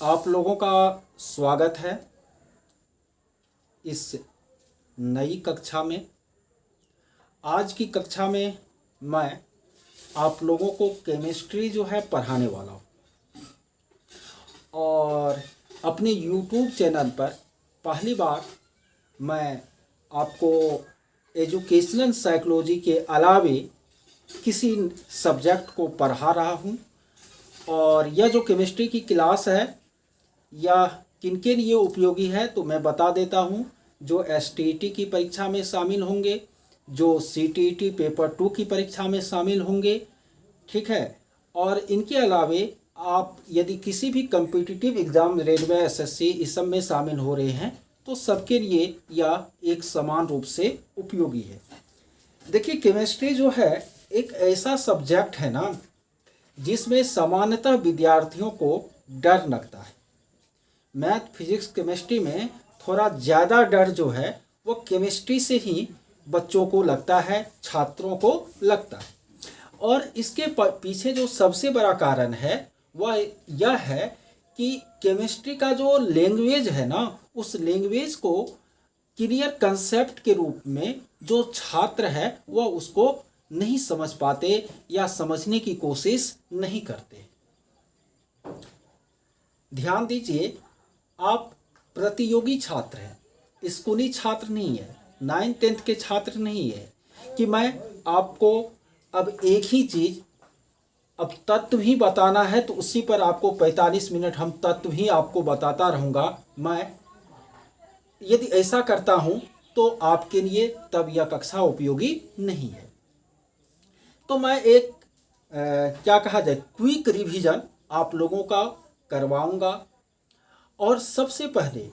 आप लोगों का स्वागत है इस नई कक्षा में। आज की कक्षा में मैं आप लोगों को केमिस्ट्री जो है पढ़ाने वाला हूँ और अपने YouTube चैनल पर पहली बार मैं आपको एजुकेशनल साइकोलॉजी के अलावे किसी सब्जेक्ट को पढ़ा रहा हूँ। और यह जो केमिस्ट्री की क्लास है यह किनके लिए उपयोगी है तो मैं बता देता हूँ। जो STET की परीक्षा में शामिल होंगे, जो CTET पेपर 2 की परीक्षा में शामिल होंगे, ठीक है। और इनके अलावे आप यदि किसी भी कम्पिटिटिव एग्ज़ाम, रेलवे, SSC इस सब में शामिल हो रहे हैं तो सबके लिए यह एक समान रूप से उपयोगी है। देखिए, केमिस्ट्री जो है एक ऐसा सब्जेक्ट है ना जिसमें सामान्यतः विद्यार्थियों को डर लगता है। मैथ, फिजिक्स, केमिस्ट्री में थोड़ा ज़्यादा डर जो है वो केमिस्ट्री से ही बच्चों को लगता है, छात्रों को लगता है। और इसके पीछे जो सबसे बड़ा कारण है वह यह है कि केमिस्ट्री का जो लैंग्वेज है ना, उस लैंग्वेज को क्लियर कंसेप्ट के रूप में जो छात्र है वह उसको नहीं समझ पाते या समझने की कोशिश नहीं करते। ध्यान दीजिए, आप प्रतियोगी छात्र हैं, स्कूली छात्र नहीं है, 9th 10th के छात्र नहीं है कि मैं आपको अब एक ही चीज़, अब तत्व ही बताना है तो उसी पर आपको 45 मिनट हम तत्व ही आपको बताता रहूँगा। मैं यदि ऐसा करता हूँ तो आपके लिए तब यह कक्षा उपयोगी नहीं है। तो मैं एक क्या कहा जाए, क्विक रिवीजन आप लोगों का करवाऊँगा। और सबसे पहले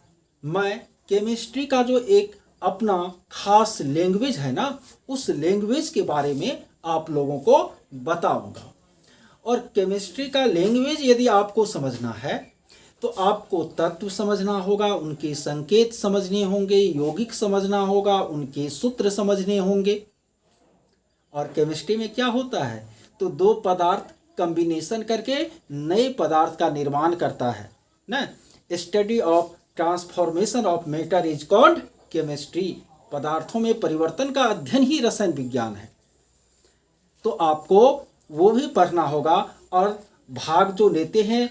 मैं केमिस्ट्री का जो एक अपना खास लैंग्वेज है ना, उस लैंग्वेज के बारे में आप लोगों को बताऊंगा। और केमिस्ट्री का लैंग्वेज यदि आपको समझना है तो आपको तत्व समझना होगा, उनके संकेत समझने होंगे, यौगिक समझना होगा, उनके सूत्र समझने होंगे। और केमिस्ट्री में क्या होता है तो दो पदार्थ कॉम्बिनेशन करके नए पदार्थ का निर्माण करता है ना। Study of transformation of matter is called chemistry. पदार्थों में परिवर्तन का अध्ययन ही रसायन विज्ञान है। तो आपको वो भी पढ़ना होगा। और भाग जो लेते हैं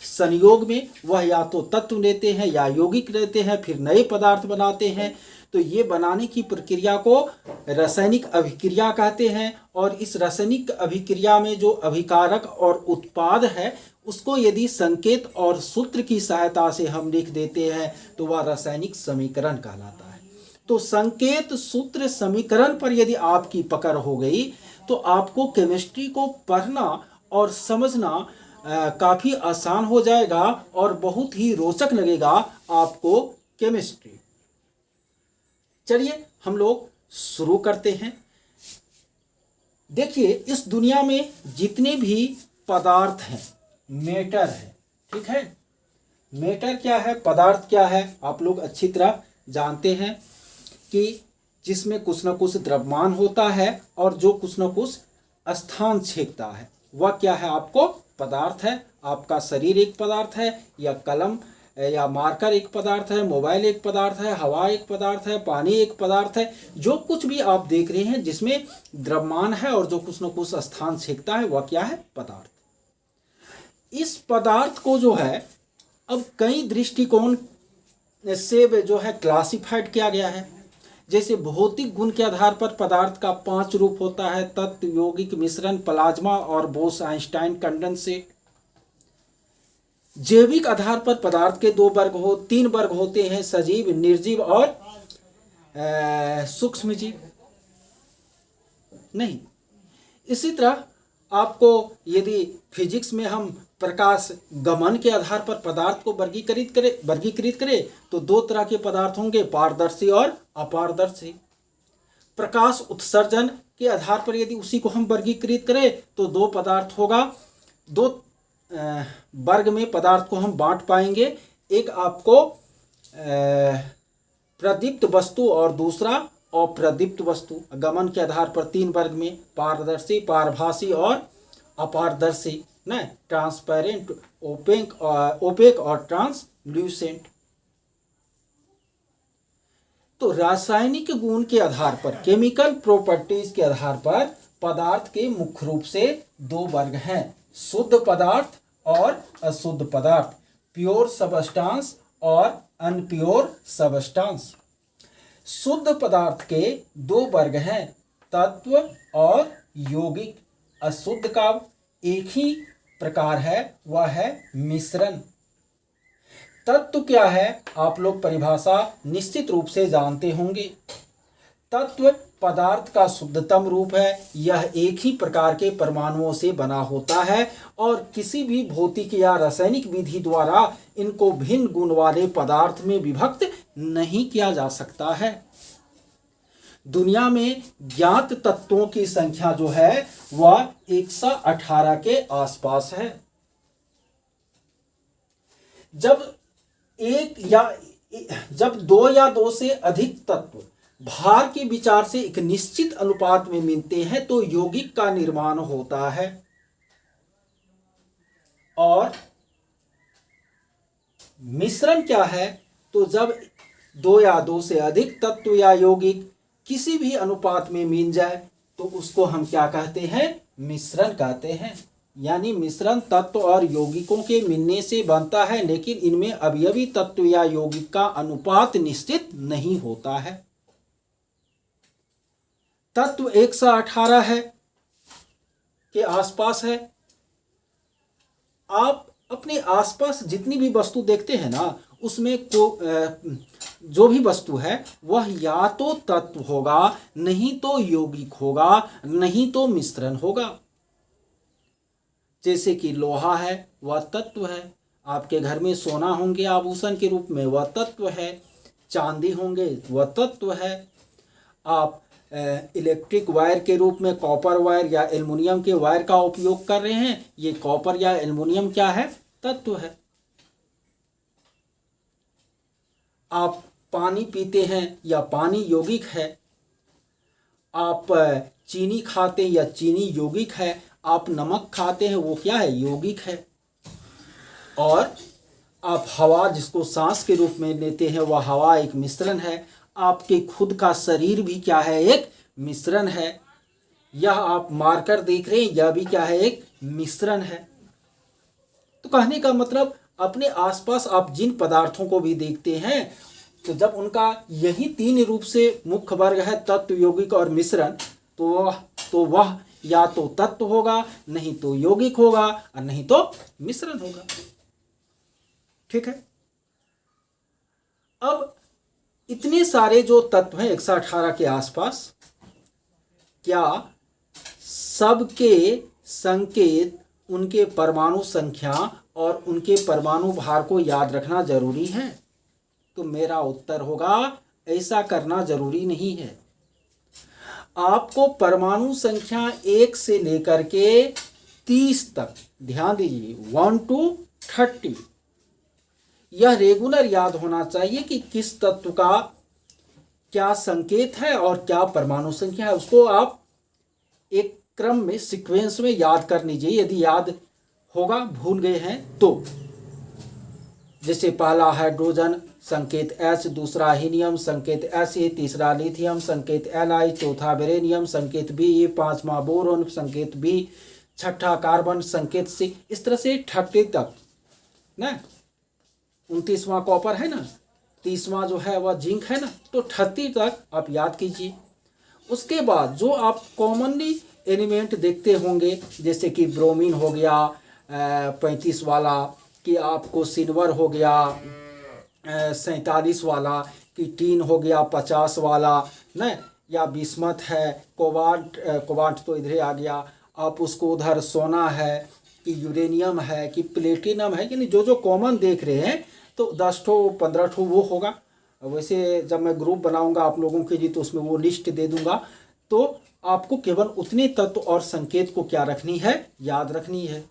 संयोग में, वह या तो तत्व लेते हैं या यौगिक लेते हैं, फिर नए पदार्थ बनाते हैं। तो ये बनाने की प्रक्रिया को रासायनिक अभिक्रिया कहते हैं। और इस रासायनिक अभिक्रिया में जो अभिकारक और उत्पाद है उसको यदि संकेत और सूत्र की सहायता से हम लिख देते हैं तो वह रासायनिक समीकरण कहलाता है। तो संकेत, सूत्र, समीकरण पर यदि आपकी पकड़ हो गई तो आपको केमिस्ट्री को पढ़ना और समझना काफ़ी आसान हो जाएगा और बहुत ही रोचक लगेगा आपको केमिस्ट्री। चलिए हम लोग शुरू करते हैं। देखिए, इस दुनिया में जितने भी पदार्थ हैं, मैटर है, ठीक है। मैटर क्या है, पदार्थ क्या है, आप लोग अच्छी तरह जानते हैं कि जिसमें कुछ न कुछ द्रव्यमान होता है और जो कुछ न कुछ स्थान छेदता है वह क्या है, आपको पदार्थ है। आपका शरीर एक पदार्थ है, या कलम या मार्कर एक पदार्थ है, मोबाइल एक पदार्थ है, हवा एक पदार्थ है, पानी एक पदार्थ है। जो कुछ भी आप देख रहे हैं जिसमें द्रव्यमान है और जो कुछ न कुछ स्थान छेदता है वह क्या है, पदार्थ। इस पदार्थ को जो है अब कई दृष्टिकोण से जो है क्लासिफाइड किया गया है। जैसे भौतिक गुण के आधार पर पदार्थ का 5 रूप होता है: तत्व, यौगिक, मिश्रण, प्लाज्मा और बोस-आइंस्टाइन कंडेंसेट। जैविक आधार पर पदार्थ के 3 वर्ग होते हैं: सजीव, निर्जीव और सूक्ष्मजीव। नहीं, इसी तरह आपको यदि फिजिक्स में हम प्रकाश गमन के आधार पर पदार्थ को वर्गीकृत करें तो 2 तरह के पदार्थ होंगे: पारदर्शी और अपारदर्शी। प्रकाश उत्सर्जन के आधार पर यदि उसी को हम वर्गीकृत करें तो 2 पदार्थ होगा। 2 वर्ग में पदार्थ को हम बांट पाएंगे। एक आपको प्रदीप्त वस्तु और दूसरा अप्रदीप्त वस्तु। गमन के आधार पर 3 वर्ग में: पारदर्शी, पारभासी और अपारदर्शी। ना, ट्रांसपेरेंट, ओपेक और ट्रांसल्यूसेंट। तो रासायनिक गुण के आधार पर, केमिकल प्रॉपर्टीज के आधार पर पदार्थ के मुख्य रूप से दो वर्ग हैं, शुद्ध पदार्थ और अशुद्ध पदार्थ, प्योर सबस्टांस और अनप्योर सबस्टांस। शुद्ध पदार्थ के दो वर्ग हैं, तत्व और यौगिक। अशुद्ध का एक ही प्रकार है, वह है मिश्रण। तत्व क्या है, आप लोग परिभाषा निश्चित रूप से जानते होंगे। तत्व पदार्थ का शुद्धतम रूप है। यह एक ही प्रकार के परमाणुओं से बना होता है और किसी भी भौतिक या रासायनिक विधि द्वारा इनको भिन्न गुण वाले पदार्थ में विभक्त नहीं किया जा सकता है। दुनिया में ज्ञात तत्वों की संख्या जो है वह 118 के आसपास है। जब दो या दो से अधिक तत्व भार के विचार से एक निश्चित अनुपात में मिलते हैं तो यौगिक का निर्माण होता है। और मिश्रण क्या है, तो जब दो या दो से अधिक तत्व या यौगिक किसी भी अनुपात में मिल जाए तो उसको हम क्या कहते हैं, मिश्रण कहते हैं। यानी मिश्रण तत्व और यौगिकों के मिलने से बनता है, लेकिन इनमें अवयवी तत्व या यौगिक का अनुपात निश्चित नहीं होता है। तत्व 118 है के आसपास है। आप अपने आसपास जितनी भी वस्तु देखते हैं ना, उसमें जो भी वस्तु है वह या तो तत्व होगा, नहीं तो यौगिक होगा, नहीं तो मिश्रण होगा। जैसे कि लोहा है, वह तत्व है। आपके घर में सोना होंगे आभूषण के रूप में, वह तत्व है। चांदी होंगे, वह तत्व है। आप इलेक्ट्रिक वायर के रूप में कॉपर वायर या एल्युमिनियम के वायर का उपयोग कर रहे हैं, ये कॉपर या एल्युमिनियम क्या है, तत्व है। आप पानी पीते हैं या पानी यौगिक है। आप चीनी खाते हैं या चीनी यौगिक है। आप नमक खाते हैं, वो क्या है, यौगिक है। और आप हवा जिसको सांस के रूप में लेते हैं, वह हवा एक मिश्रण है। आपके खुद का शरीर भी क्या है, एक मिश्रण है। यह आप मार्कर देख रहे हैं, यह भी क्या है, एक मिश्रण है। तो कहने का मतलब अपने आसपास आप जिन पदार्थों को भी देखते हैं, तो जब उनका यही तीन रूप से मुख्य वर्ग है, तत्व, यौगिक और मिश्रण, तो वह या तो तत्व होगा, नहीं तो यौगिक होगा, और नहीं तो मिश्रण होगा। ठीक है। अब इतने सारे जो तत्व हैं 118 के आसपास, क्या सबके संकेत, उनके परमाणु संख्या और उनके परमाणु भार को याद रखना जरूरी है? तो मेरा उत्तर होगा, ऐसा करना जरूरी नहीं है। आपको परमाणु संख्या 1 से लेकर के 30 तक, ध्यान दीजिए, 1 to 30, यह रेगुलर याद होना चाहिए कि किस तत्व का क्या संकेत है और क्या परमाणु संख्या है। उसको आप एक क्रम में, सीक्वेंस में याद कर लीजिए, यदि याद होगा, भूल गए हैं तो। जैसे पहला हाइड्रोजन, संकेत H, दूसरा हीलियम, संकेत Ha, तीसरा लिथियम, संकेत Li, चौथा बेरेनियम, संकेत Be, पांचवा बोरोन, संकेत B, छठा कार्बन, संकेत C। इस तरह से 30 तक ना। 29वां कॉपर है ना, 30वां जो है वह जिंक है ना, तो 30 तक आप याद कीजिए। उसके बाद जो आप कॉमनली एलिमेंट देखते होंगे, जैसे कि ब्रोमीन हो गया 35 वाला, कि आपको सिल्वर हो गया 47 वाला, कि टीन हो गया 50 वाला न, या बिस्मथ है, कोबाल्ट तो इधर आ गया, आप उसको उधर सोना है, कि यूरेनियम है, कि प्लेटिनम है, यानी जो जो कॉमन देख रहे हैं, तो 10 ठो 15 ठो वो होगा। वैसे जब मैं ग्रुप बनाऊंगा आप लोगों के लिए तो उसमें वो लिस्ट दे दूंगा। तो आपको केवल उतने तत्व और संकेत को क्या रखनी है, याद रखनी है।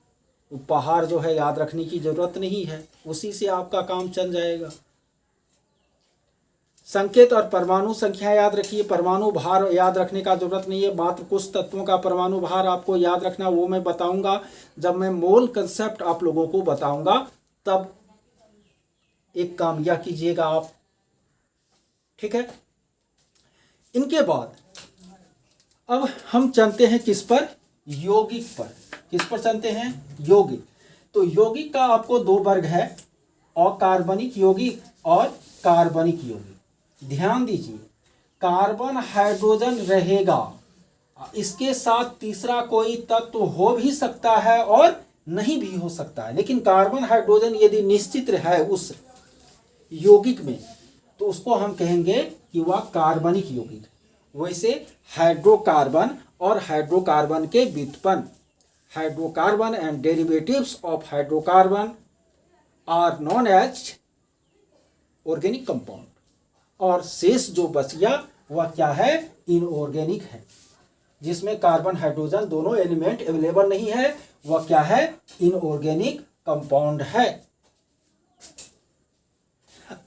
उपहार जो है याद रखने की जरूरत नहीं है, उसी से आपका काम चल जाएगा। संकेत और परमाणु संख्या याद रखिए, परमाणु भार याद रखने का जरूरत नहीं है, मात्र कुछ तत्वों का परमाणु भार आपको याद रखना, वो मैं बताऊंगा जब मैं मोल कंसेप्ट आप लोगों को बताऊंगा, तब एक काम यह कीजिएगा आप, ठीक है। इनके बाद अब हम चलते हैं किस पर, यौगिक पर। किस पर चलते हैं, यौगिक। तो यौगिक का आपको दो वर्ग है, अकार्बनिक यौगिक और कार्बनिक यौगिक। ध्यान दीजिए, कार्बन हाइड्रोजन रहेगा, इसके साथ तीसरा कोई तत्व हो भी सकता है और नहीं भी हो सकता है, लेकिन कार्बन हाइड्रोजन यदि निश्चित है उस यौगिक में तो उसको हम कहेंगे कि वह कार्बनिक यौगिक है। वैसे हाइड्रोकार्बन और हाइड्रोकार्बन के व्युत्पन्न, hydrocarbon and derivatives of hydrocarbon are known as organic compound, और शेष जो बच गया वह क्या है, इनऑर्गेनिक है, जिसमें कार्बन हाइड्रोजन दोनों एलिमेंट अवेलेबल नहीं है, वह क्या है, इनऑर्गेनिक कंपाउंड है।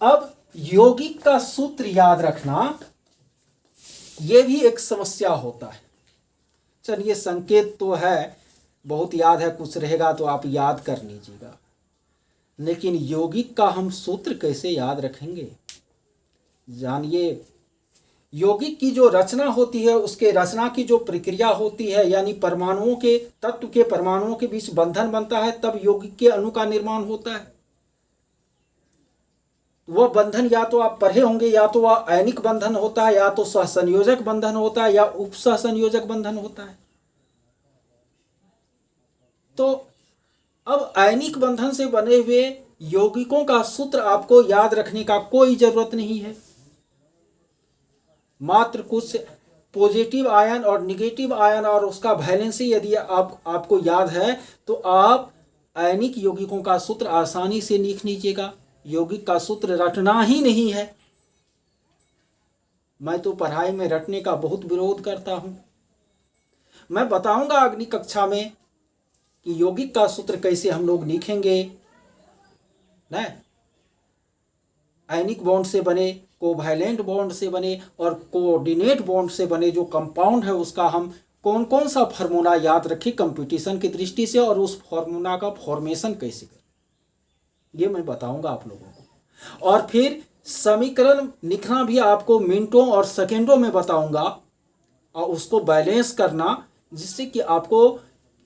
अब यौगिक का सूत्र याद रखना, यह भी एक समस्या होता है। चलिए संकेत तो है, बहुत याद है, कुछ रहेगा तो आप याद कर लीजिएगा, लेकिन यौगिक का हम सूत्र कैसे याद रखेंगे। जानिए, यौगिक की जो रचना होती है, उसके रचना की जो प्रक्रिया होती है, यानी परमाणुओं के, तत्व के परमाणुओं के बीच बंधन बनता है, तब यौगिक के अणु का निर्माण होता है। वह बंधन या तो आप पढ़े होंगे, या तो वह आयनिक बंधन होता है, या तो सहसंयोजक बंधन होता है, या उपसहसंयोजक बंधन होता है। तो अब आयनिक बंधन से बने हुए यौगिकों का सूत्र आपको याद रखने का कोई जरूरत नहीं है, मात्र कुछ पॉजिटिव आयन और नेगेटिव आयन और उसका वैलेंसी यदि आपको याद है तो आप आयनिक यौगिकों का सूत्र आसानी से लिख लीजिएगा। यौगिक का सूत्र रटना ही नहीं है। मैं तो पढ़ाई में रटने का बहुत विरोध करता हूं। मैं बताऊंगा अगली कक्षा में कि यौगिक का सूत्र कैसे हम लोग लिखेंगे ना, आयनिक बॉन्ड से बने, कोवैलेंट बॉन्ड से बने और कोऑर्डिनेट बॉन्ड से बने जो कंपाउंड है उसका हम कौन कौन सा फार्मूला याद रखें कंपटीशन की दृष्टि से, और उस फार्मूला का फॉर्मेशन कैसे करें, ये मैं बताऊंगा आप लोगों को। और फिर समीकरण लिखना भी आपको मिनटों और सेकेंडों में बताऊंगा, और उसको बैलेंस करना, जिससे कि आपको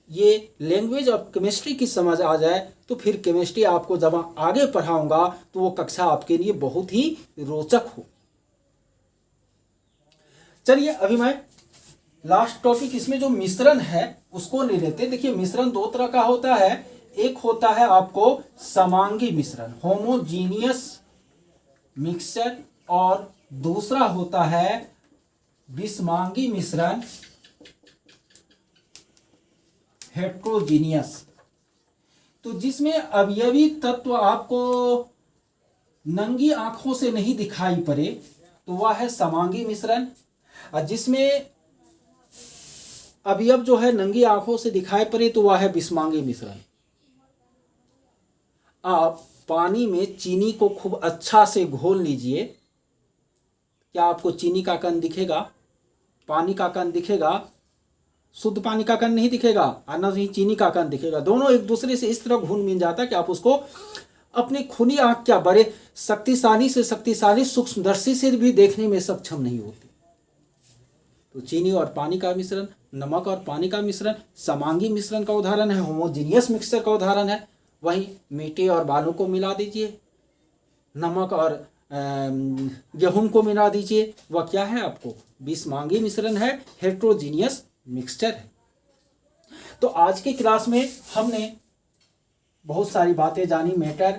ये लैंग्वेज ऑफ केमिस्ट्री की समझ आ जाए। तो फिर केमिस्ट्री आपको जब आगे पढ़ाऊंगा तो वो कक्षा आपके लिए बहुत ही रोचक हो। चलिए अभी मैं लास्ट टॉपिक, इसमें जो मिश्रण है उसको ले लेते हैं। देखिए मिश्रण दो तरह का होता है, एक होता है आपको समांगी मिश्रण, होमोजीनियस मिक्सचर, और दूसरा होता है विषमांगी मिश्रण, हेट्रोजीनियस। तो जिसमें अवयवी तत्व आपको नंगी आंखों से नहीं दिखाई पड़े तो वह है समांगी मिश्रण, और जिसमें अवयव जो है नंगी आंखों से दिखाई पड़े तो वह है विषमांगी मिश्रण। आप पानी में चीनी को खूब अच्छा से घोल लीजिए, क्या आपको चीनी का कण दिखेगा, पानी का कण दिखेगा? शुद्ध पानी का कण नहीं दिखेगा, और न ही चीनी का कण दिखेगा। दोनों एक दूसरे से इस तरह घुल मिल जाता है कि आप उसको अपनी खुली आंख, क्या बड़े शक्तिशाली से शक्तिशाली सूक्ष्मदर्शी से भी देखने में सक्षम नहीं होती। तो चीनी और पानी का मिश्रण, नमक और पानी का मिश्रण समांगी मिश्रण का उदाहरण है, होमोजीनियस मिक्सचर का उदाहरण है। वहीं मिट्टी और बालू को मिला दीजिए, नमक और गेहूं को मिला दीजिए, वह क्या है आपको विषमांगी मिश्रण है, हेट्रोजीनियस मिक्सचर है। तो आज की क्लास में हमने बहुत सारी बातें जानी, मैटर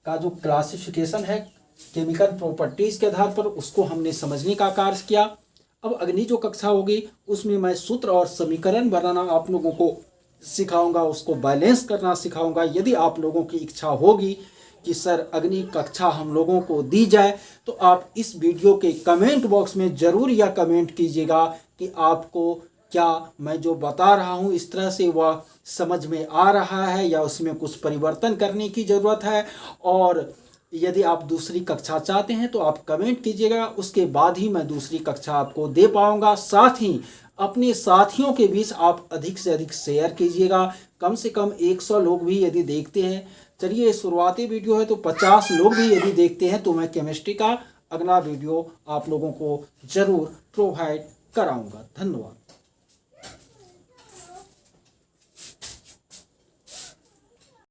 का जो क्लासिफिकेशन है केमिकल प्रॉपर्टीज के आधार पर, उसको हमने समझने का कार्य किया। अब अगली जो कक्षा होगी उसमें मैं सूत्र और समीकरण बनाना आप लोगों को सिखाऊंगा, उसको बैलेंस करना सिखाऊंगा। यदि आप लोगों की इच्छा होगी कि सर अगली कक्षा हम लोगों को दी जाए, तो आप इस वीडियो के कमेंट बॉक्स में ज़रूर यह कमेंट कीजिएगा कि आपको क्या मैं जो बता रहा हूँ इस तरह से वह समझ में आ रहा है, या उसमें कुछ परिवर्तन करने की ज़रूरत है। और यदि आप दूसरी कक्षा चाहते हैं तो आप कमेंट कीजिएगा, उसके बाद ही मैं दूसरी कक्षा आपको दे पाऊंगा। साथ ही अपने साथियों के बीच आप अधिक से अधिक शेयर कीजिएगा। कम से कम 100 लोग भी यदि देखते हैं, चलिए शुरुआती वीडियो है तो 50 लोग भी यदि देखते हैं तो मैं केमिस्ट्री का अगला वीडियो आप लोगों को ज़रूर प्रोवाइड कराऊंगा। धन्यवाद।